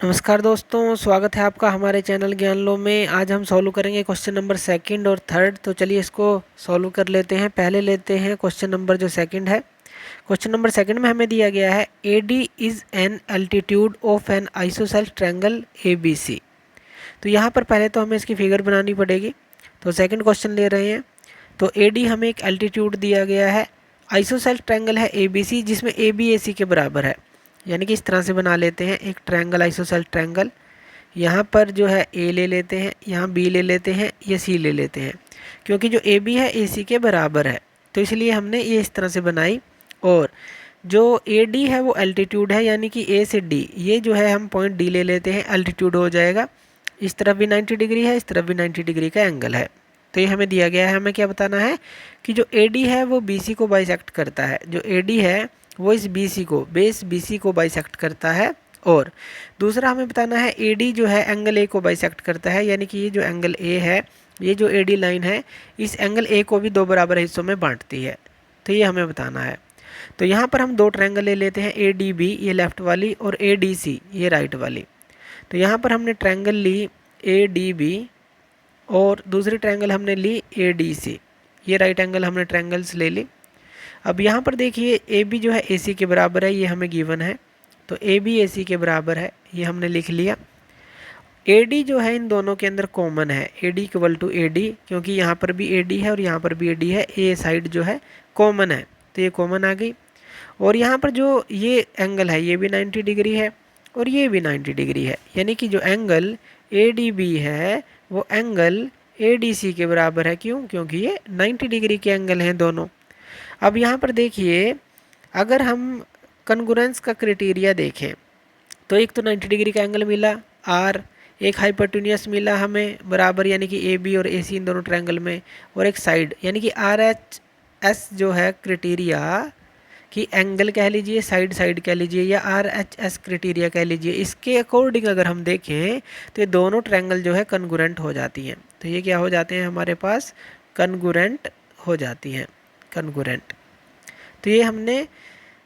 नमस्कार दोस्तों, स्वागत है आपका हमारे चैनल ज्ञान लो में। आज हम सॉल्व करेंगे क्वेश्चन नंबर सेकंड और थर्ड। तो चलिए इसको सॉल्व कर लेते हैं। पहले लेते हैं क्वेश्चन नंबर जो सेकंड है। क्वेश्चन नंबर सेकंड में हमें दिया गया है AD is an altitude of N isosceles triangle ABC। तो यहाँ पर पहले तो हमें इसकी फिगर बनानी पड़ेगी। तो सेकेंड क्वेश्चन ले रहे हैं। तो AD हमें एक अल्टीट्यूड दिया गया है, आइसोसेल्स ट्रायंगल है ABC जिसमें AB AC के बराबर है। यानी कि इस तरह से बना लेते हैं एक ट्रायंगल, आइसोसेल्स ट्रायंगल। यहाँ पर जो है A ले लेते हैं, यहाँ B ले लेते हैं, ये C ले लेते हैं। क्योंकि जो AB है AC के बराबर है तो इसलिए हमने ये इस तरह से बनाई। और जो AD है वो अल्टीट्यूड है, यानी कि A से D, ये जो है हम पॉइंट D ले लेते हैं, अल्टीट्यूड हो जाएगा। इस तरफ भी 90 डिग्री है, इस तरफ भी 90 डिग्री का एंगल है। तो ये हमें दिया गया है। हमें क्या बताना है कि जो AD है वो BC को बाइसेक्ट करता है। जो AD है वो इस BC को, बेस BC को बाइसेक्ट करता है। और दूसरा हमें बताना है AD जो है एंगल A को बाइसेक्ट करता है, यानी कि ये जो एंगल A है, ये जो AD लाइन है, इस एंगल A को भी दो बराबर हिस्सों में बांटती है। तो ये हमें बताना है। तो यहाँ पर हम दो ट्रायंगल ले लेते हैं, ADB ये लेफ़्ट वाली और ADC ये राइट वाली। तो यहाँ पर हमने ट्रायंगल ली ADB और दूसरी ट्रायंगल हमने ली ADC। ये राइट एंगल हमने ट्रायंगल्स ले ली। अब यहाँ पर देखिए AB जो है AC के बराबर है, ये हमें गिवन है। तो AB AC के बराबर है, ये हमने लिख लिया। AD जो है इन दोनों के अंदर कॉमन है, AD इक्वल टू AD, क्योंकि यहाँ पर भी AD है और यहाँ पर भी AD है। A साइड जो है कॉमन है, तो ये कॉमन आ गई। और यहाँ पर जो ये एंगल है ये भी 90 डिग्री है और ये भी 90 डिग्री है, यानी कि जो एंगल ADB है वो एंगल ADC के बराबर है। क्यों? क्योंकि ये 90 डिग्री के एंगल हैं दोनों। अब यहाँ पर देखिए, अगर हम कन्ग्रुएंस का क्राइटेरिया देखें तो एक तो 90 डिग्री का एंगल मिला R, एक हाइपोटेन्यूस मिला हमें बराबर, यानी कि AB और AC इन दोनों ट्रायंगल में, और एक साइड यानी कि RHS जो है क्राइटेरिया कि एंगल कह लीजिए, साइड साइड कह लीजिए, या RHS क्राइटेरिया कह लीजिए। इसके अकॉर्डिंग अगर हम देखें तो ये दोनों ट्रायंगल जो है कन्ग्रुएंट हो जाती हैं। तो ये क्या हो जाते हैं हमारे पास? कन्ग्रुएंट हो जाती हैं, कन्ग्रुएंट। तो ये हमने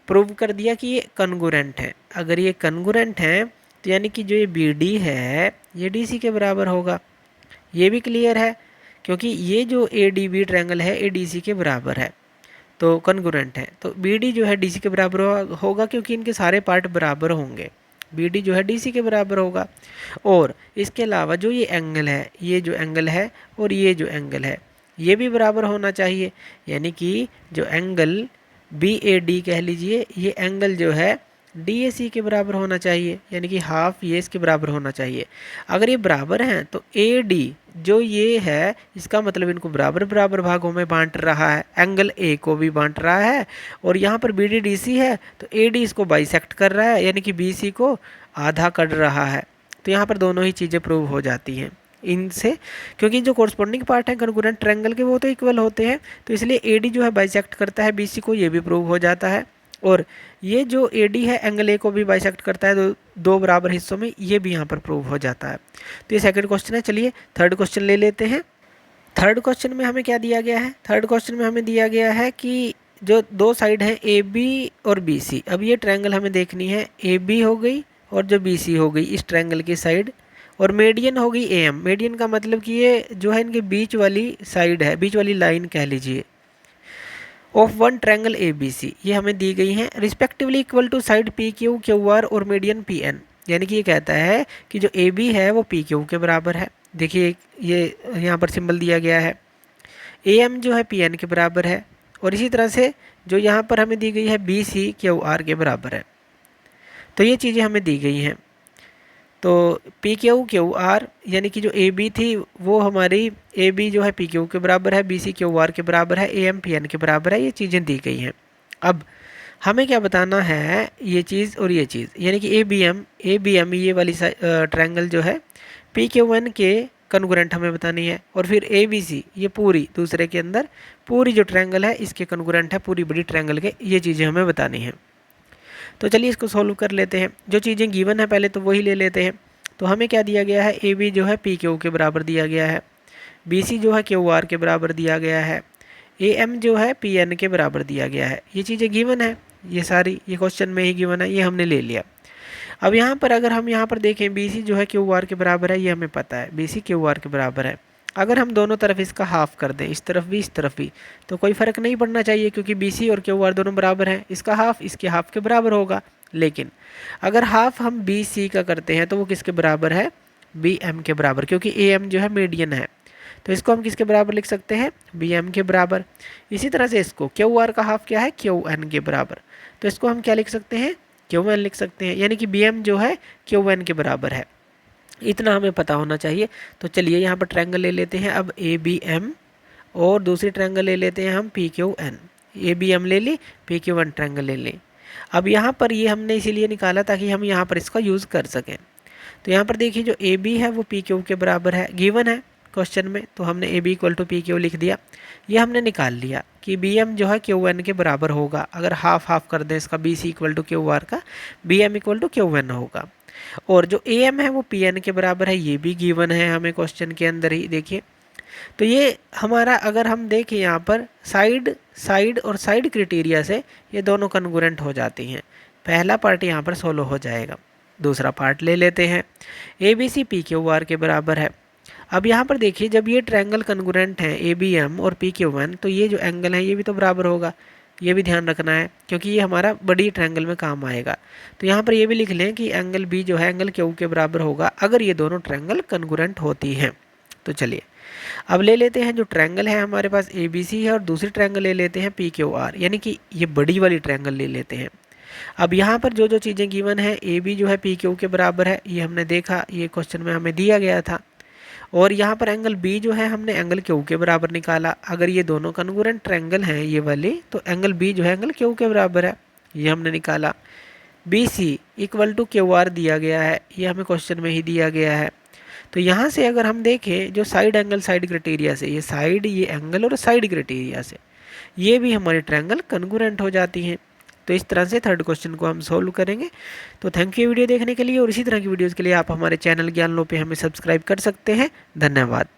प्रूव कर दिया कि ये कन्ग्रुएंट है। अगर ये कन्ग्रुएंट है तो यानी कि जो ये BD है ये DC के बराबर होगा। ये भी क्लियर है क्योंकि ये जो ADB ट्रायंगल है ADC के बराबर है, तो कन्ग्रुएंट है। तो BD जो है DC के बराबर होगा क्योंकि इनके सारे पार्ट बराबर होंगे। BD जो है DC के बराबर होगा। और इसके अलावा जो ये एंगल है, ये जो एंगल है और ये जो एंगल है, ये भी बराबर होना चाहिए। यानी कि जो एंगल BAD कह लीजिए, ये एंगल जो है DAC के बराबर होना चाहिए, यानी कि हाफ ये इसके बराबर होना चाहिए। अगर ये बराबर हैं तो AD जो ये है, इसका मतलब इनको बराबर बराबर भागों में बांट रहा है, एंगल A को भी बांट रहा है। और यहाँ पर BD DC है तो AD इसको बाइसेक्ट कर रहा है, यानी कि BC को आधा कर रहा है। तो यहाँ पर दोनों ही चीज़ें प्रूव हो जाती हैं इनसे, क्योंकि जो कोरस्पोंडिंग पार्ट है कन्ग्रुएंट ट्रायंगल के वो तो इक्वल होते हैं। तो इसलिए AD जो है बाइसेक्ट करता है BC को, ये भी प्रूव हो जाता है। और ये जो AD है एंगल A को भी बाइसेक्ट करता है दो बराबर हिस्सों में, ये भी यहाँ पर प्रूव हो जाता है। तो ये सेकंड क्वेश्चन है। चलिए थर्ड क्वेश्चन ले लेते हैं। थर्ड क्वेश्चन में हमें क्या दिया गया है? थर्ड क्वेश्चन में हमें दिया गया है कि जो दो साइड हैं AB और BC। अब ये ट्रायंगल हमें देखनी है, AB हो गई और जो BC हो गई इस ट्रायंगल की साइड, और मीडियन हो गई AM। मीडियन का मतलब कि ये जो है इनके बीच वाली साइड है, बीच वाली लाइन कह लीजिए, ऑफ वन ट्रायंगल ABC। ये हमें दी गई हैं respectively equal to side PQ QR और मीडियन PN। यानी कि ये कहता है कि जो AB है वो PQ के बराबर है। देखिए ये यहाँ पर सिंबल दिया गया है। AM जो है PN के बराबर है। और इसी तरह से जो यहाँ पर हमें दी गई है BC QR के बराबर है। तो ये चीज़ें हमें दी गई हैं। तो PQ QR यानी कि जो AB थी वो हमारी AB जो है PQ के बराबर है, BC QR के बराबर है, AM PN के बराबर है। ये चीज़ें दी गई हैं। अब हमें क्या बताना है, ये चीज़ और ये चीज़, यानी कि ABM ये वाली ट्रायंगल जो है PQ1 के कन्ग्रुएंट हमें बतानी है। और फिर ABC ये पूरी दूसरे के अंदर पूरी जो ट्रायंगल है इसके कन्ग्रुएंट है, पूरी बड़ी ट्रायंगल के, ये चीज़ें हमें बतानी हैं। तो चलिए इसको सॉल्व कर लेते हैं। जो चीज़ें गिवन है पहले तो वही ले लेते हैं। तो हमें क्या दिया गया है? AB जो है PQ के बराबर दिया गया है, BC जो है QR के बराबर दिया गया है, AM जो है PN के बराबर दिया गया है। ये चीज़ें गिवन है, ये सारी ये क्वेश्चन में ही गिवन है, ये हमने ले लिया। अब यहाँ पर अगर हम यहाँ पर देखें BC जो है QR के बराबर है, ये हमें पता है BC QR के बराबर है। अगर हम दोनों तरफ इसका हाफ कर दें, इस तरफ भी इस तरफ भी, तो कोई फ़र्क नहीं पड़ना चाहिए क्योंकि BC और QR दोनों बराबर हैं। इसका हाफ इसके हाफ के बराबर होगा। लेकिन अगर हाफ हम BC का करते हैं तो वो किसके बराबर है? BM के बराबर, क्योंकि AM जो है मीडियन है। तो इसको हम किसके बराबर लिख सकते हैं? BM के बराबर। इसी तरह से इसको QR का हाफ क्या है? QN के बराबर। तो इसको हम क्या लिख सकते हैं? QN लिख सकते हैं, यानी कि BM जो है QN के बराबर है। इतना हमें पता होना चाहिए। तो चलिए यहाँ पर ट्रायंगल ले लेते हैं अब ABM, और दूसरी ट्रायंगल ले लेते हैं हम PQN। ABM ले ली, PQN ट्रायंगल ले लें। अब यहाँ पर ये हमने इसीलिए निकाला ताकि हम यहाँ पर इसका यूज़ कर सकें। तो यहाँ पर देखिए जो AB है वो PQ के बराबर है, गिवन है क्वेश्चन में, तो हमने AB इक्वल टू PQ लिख दिया। ये हमने निकाल लिया कि BM जो है QN के बराबर होगा। अगर हाफ हाफ कर दें इसका, BC इक्वल टू QR का, BM इक्वल टू QN होगा। और जो AM है वो PN के बराबर है, ये भी गिवन है हमें क्वेश्चन के अंदर ही। देखिए तो ये हमारा, अगर हम देखें यहाँ पर साइड और साइड क्राइटेरिया से ये दोनों कन्ग्रुएंट हो जाती हैं। पहला पार्ट यहाँ पर सोल्व हो जाएगा। दूसरा पार्ट ले लेते हैं। ABC PQR के बराबर है। अब यहाँ पर देखिए जब ये ट्रायंगल कन्ग्रुएंट हैं ABM और PQN, तो ये जो एंगल है ये भी तो बराबर होगा। ये भी ध्यान रखना है क्योंकि ये हमारा बड़ी ट्रायंगल में काम आएगा। तो यहाँ पर ये भी लिख लें कि एंगल B जो है एंगल Q के बराबर होगा अगर ये दोनों ट्रायंगल कन्ग्रुएंट होती हैं। तो चलिए अब ले लेते हैं जो ट्रायंगल है हमारे पास ABC है, और दूसरी ट्रायंगल ले लेते हैं PQR, यानी कि ये बड़ी वाली ट्रायंगल ले लेते हैं। अब यहाँ पर जो जो चीज़ें गिवन है, AB जो है PQ के बराबर है, ये हमने देखा, ये क्वेश्चन में हमें दिया गया था। और यहाँ पर एंगल B जो है हमने एंगल Q के बराबर निकाला। अगर ये दोनों कन्ग्रुएंट ट्रायंगल हैं ये वाले, तो एंगल B जो है एंगल Q के बराबर है, ये हमने निकाला। BC इक्वल टू QR दिया गया है, ये हमें क्वेश्चन में ही दिया गया है। तो यहाँ से अगर हम देखें जो साइड एंगल साइड क्राइटेरिया से, ये साइड, ये एंगल और साइड क्राइटेरिया से, ये भी हमारे ट्रायंगल कन्ग्रुएंट हो जाती हैं। तो इस तरह से थर्ड क्वेश्चन को हम सोल्व करेंगे। तो थैंक यू वीडियो देखने के लिए, और इसी तरह की वीडियोज़ के लिए आप हमारे चैनल ज्ञान लो पे हमें सब्सक्राइब कर सकते हैं। धन्यवाद।